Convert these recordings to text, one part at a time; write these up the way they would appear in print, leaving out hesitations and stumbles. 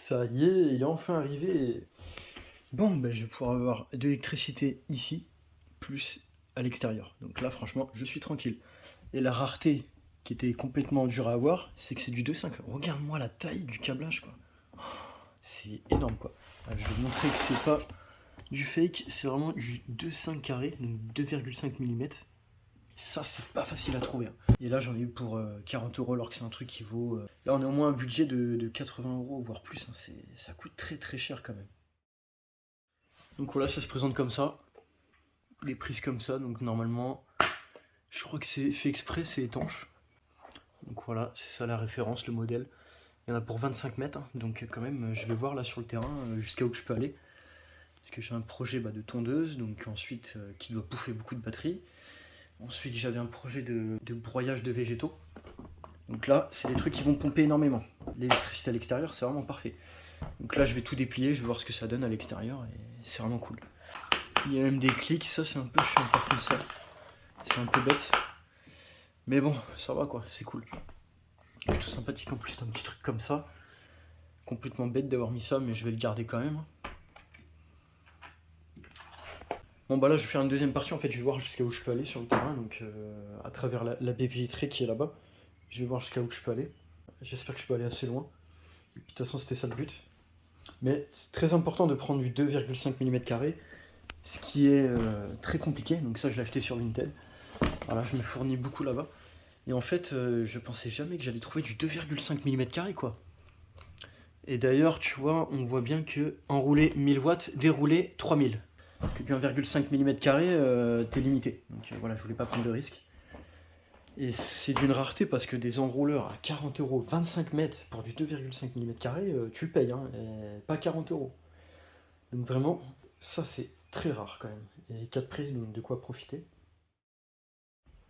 Ça y est, il est enfin arrivé. Bon, ben, je vais pouvoir avoir de l'électricité ici, plus à l'extérieur. Donc là, franchement, je suis tranquille. Et la rareté, qui était complètement dure à avoir, c'est que c'est du 2,5. Regarde-moi la taille du câblage, quoi. C'est énorme, quoi. Je vais te montrer que c'est pas du fake, c'est vraiment du 2,5 carré, donc 2,5 mm. Ça, c'est pas facile à trouver, hein. Et là, j'en ai eu pour 40 euros, alors que c'est un truc qui vaut. Là, on a au moins un budget de 80 euros, voire plus, hein. Ça coûte très très cher quand même. Donc voilà, ça se présente comme ça. Des prises comme ça, donc normalement, je crois que c'est fait exprès, c'est étanche. Donc voilà, c'est ça la référence, le modèle. Il y en a pour 25 mètres, hein. Donc quand même, je vais voir là sur le terrain jusqu'à où je peux aller. Parce que j'ai un projet de tondeuse, donc ensuite qui doit bouffer beaucoup de batterie. Ensuite, j'avais un projet de broyage de végétaux. Donc là, c'est des trucs qui vont pomper énormément. L'électricité à l'extérieur, c'est vraiment parfait. Donc là, je vais tout déplier, je vais voir ce que ça donne à l'extérieur, et c'est vraiment cool. Il y a même des clics, ça c'est un peu chiant par contre ça. C'est un peu bête. Mais bon, ça va quoi, c'est cool. C'est tout sympathique en plus, un petit truc comme ça. Complètement bête d'avoir mis ça, mais je vais le garder quand même. Bon bah là je vais faire une deuxième partie, en fait je vais voir jusqu'à où je peux aller sur le terrain, donc à travers la baie vitrée qui est là-bas. Je vais voir jusqu'à où je peux aller. J'espère que je peux aller assez loin. De toute façon c'était ça le but. Mais c'est très important de prendre du 2,5 mm, ce qui est très compliqué, donc ça je l'ai acheté sur Vinted. Voilà, je me fournis beaucoup là-bas. Et en fait, je pensais jamais que j'allais trouver du 2,5 mm quoi. Et d'ailleurs, tu vois, on voit bien que enroulé 1000 watts, déroulé 3000. Parce que du 1,5 mm, t'es limité. Donc voilà, je voulais pas prendre de risque. Et c'est d'une rareté parce que des enrouleurs à 40 euros, 25 mètres pour du 2,5 mm, tu le payes, hein, et pas 40 euros. Donc vraiment, ça c'est très rare quand même. Et 4 prises, donc de quoi profiter.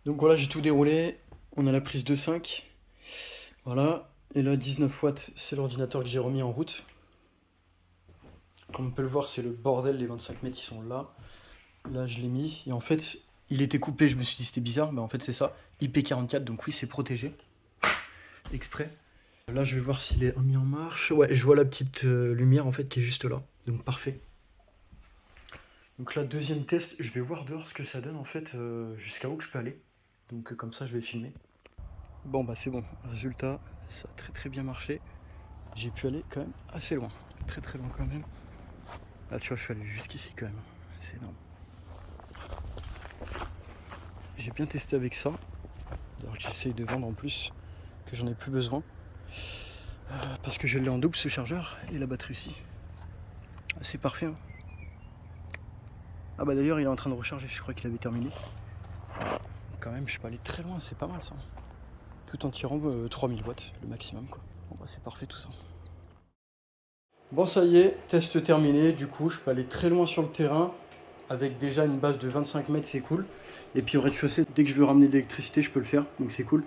Donc voilà, j'ai tout déroulé. On a la prise 2,5. Voilà. Et là, 19 watts, c'est l'ordinateur que j'ai remis en route. Comme on peut le voir, c'est le bordel, les 25 mètres qui sont là. Là, je l'ai mis. Et en fait, il était coupé, je me suis dit c'était bizarre. Mais en fait, c'est ça. IP44, donc oui, c'est protégé. Exprès. Là, je vais voir s'il est mis en marche. Ouais, je vois la petite lumière en fait qui est juste là. Donc parfait. Donc là, deuxième test, je vais voir dehors ce que ça donne en fait, jusqu'à où je peux aller. Donc comme ça, je vais filmer. Bon, bah c'est bon. Résultat, ça a très très bien marché. J'ai pu aller quand même assez loin. Très très loin quand même. Là, tu vois, je suis allé jusqu'ici quand même. C'est énorme. J'ai bien testé avec ça. Alors que j'essaye de vendre en plus, que j'en ai plus besoin. Parce que je l'ai en double ce chargeur et la batterie aussi. Ah, c'est parfait, hein. Ah bah d'ailleurs il est en train de recharger, je crois qu'il avait terminé. Quand même je peux aller très loin, c'est pas mal ça. Tout en tirant 3000 watts le maximum quoi. Bon bah c'est parfait tout ça. Bon ça y est, test terminé, du coup je peux aller très loin sur le terrain. Avec déjà une base de 25 mètres, c'est cool. Et puis au rez-de-chaussée, dès que je veux ramener de l'électricité, je peux le faire, donc c'est cool.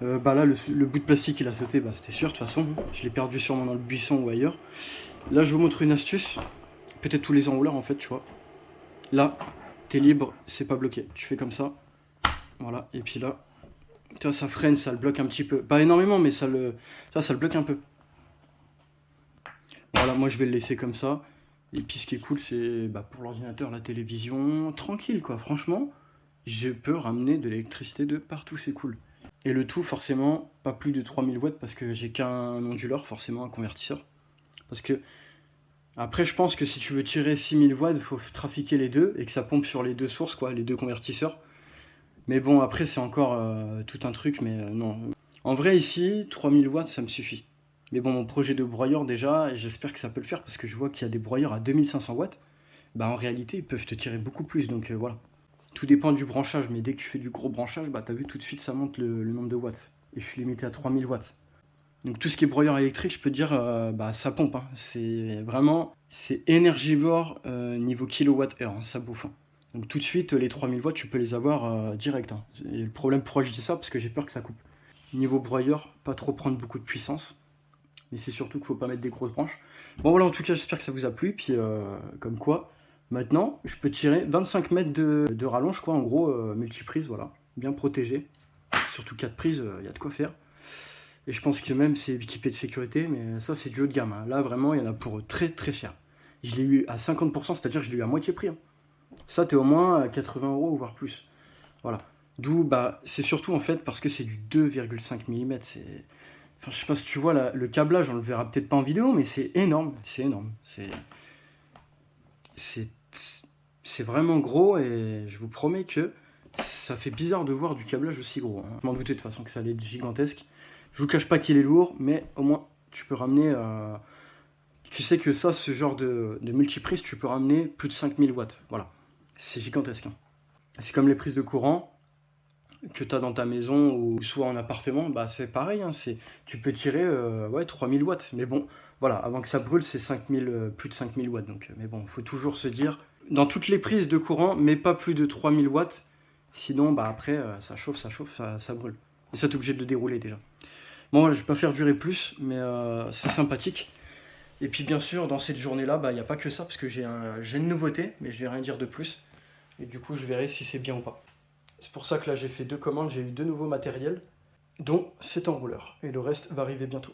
Bah là le bout de plastique il a sauté, bah c'était sûr de toute façon. Je l'ai perdu sûrement dans le buisson ou ailleurs. Là je vous montre une astuce. Peut-être tous les enrouleurs en fait, tu vois. Là, t'es libre, c'est pas bloqué. Tu fais comme ça. Voilà, et puis là, tu vois, ça freine, ça le bloque un petit peu. Pas énormément, mais ça le bloque un peu. Voilà, moi je vais le laisser comme ça. Et puis ce qui est cool, c'est bah, pour l'ordinateur, la télévision, tranquille quoi. Franchement, je peux ramener de l'électricité de partout, c'est cool. Et le tout, forcément, pas plus de 3000 watts parce que j'ai qu'un onduleur, forcément un convertisseur. Parce que, après, je pense que si tu veux tirer 6000 watts, il faut trafiquer les deux et que ça pompe sur les deux sources, quoi, les deux convertisseurs. Mais bon, après, c'est encore tout un truc, mais non. En vrai, ici, 3000 watts, ça me suffit. Mais bon, mon projet de broyeur, déjà, j'espère que ça peut le faire, parce que je vois qu'il y a des broyeurs à 2500 watts. Bah, en réalité, ils peuvent te tirer beaucoup plus, donc voilà. Tout dépend du branchage, mais dès que tu fais du gros branchage, bah, t'as vu, tout de suite, ça monte le nombre de watts. Et je suis limité à 3000 watts. Donc tout ce qui est broyeur électrique, je peux te dire, bah, ça pompe, hein. C'est vraiment, c'est énergivore niveau kilowattheure, hein, ça bouffe, hein. Donc tout de suite, les 3000 watts, tu peux les avoir direct, hein. Et le problème, pourquoi je dis ça? Parce que j'ai peur que ça coupe. Niveau broyeur, pas trop prendre beaucoup de puissance. Mais c'est surtout qu'il faut pas mettre des grosses branches. Bon voilà, en tout cas, j'espère que ça vous a plu. Puis comme quoi, maintenant, je peux tirer 25 mètres de rallonge, quoi, en gros, multiprise, voilà. Bien protégé. Surtout 4 prises, il y a de quoi faire. Et je pense que même c'est équipé de sécurité, mais ça c'est du haut de gamme, hein. Là vraiment il y en a pour très très cher. Je l'ai eu à 50%, c'est-à-dire que je l'ai eu à moitié prix, hein. Ça t'es au moins à 80 € voire plus. Voilà. D'où bah c'est surtout en fait parce que c'est du 2,5 mm. Enfin je sais pas si tu vois le câblage, on le verra peut-être pas en vidéo, mais c'est énorme, c'est énorme. C'est c'est vraiment gros et je vous promets que ça fait bizarre de voir du câblage aussi gros, hein. Je m'en doutais de toute façon que ça allait être gigantesque. Je vous cache pas qu'il est lourd, mais au moins tu peux ramener. Tu sais que ça, ce genre de multiprise, tu peux ramener plus de 5000 watts. Voilà, c'est gigantesque, hein. C'est comme les prises de courant que tu as dans ta maison ou soit en appartement, bah c'est pareil, hein, tu peux tirer ouais, 3000 watts. Mais bon, voilà, avant que ça brûle, c'est 5000, plus de 5000 watts. Donc, mais bon, il faut toujours se dire, dans toutes les prises de courant, mais pas plus de 3000 watts. Sinon, bah après, ça chauffe, ça brûle. Et ça, t'es obligé de le dérouler déjà. Bon, voilà, je vais pas faire durer plus, mais c'est sympathique. Et puis bien sûr, dans cette journée-là, bah, il n'y a pas que ça, parce que j'ai une nouveauté, mais je vais rien dire de plus. Et du coup, je verrai si c'est bien ou pas. C'est pour ça que là, j'ai fait 2 commandes, j'ai eu 2 nouveaux matériels, dont cet enrouleur. Et le reste va arriver bientôt.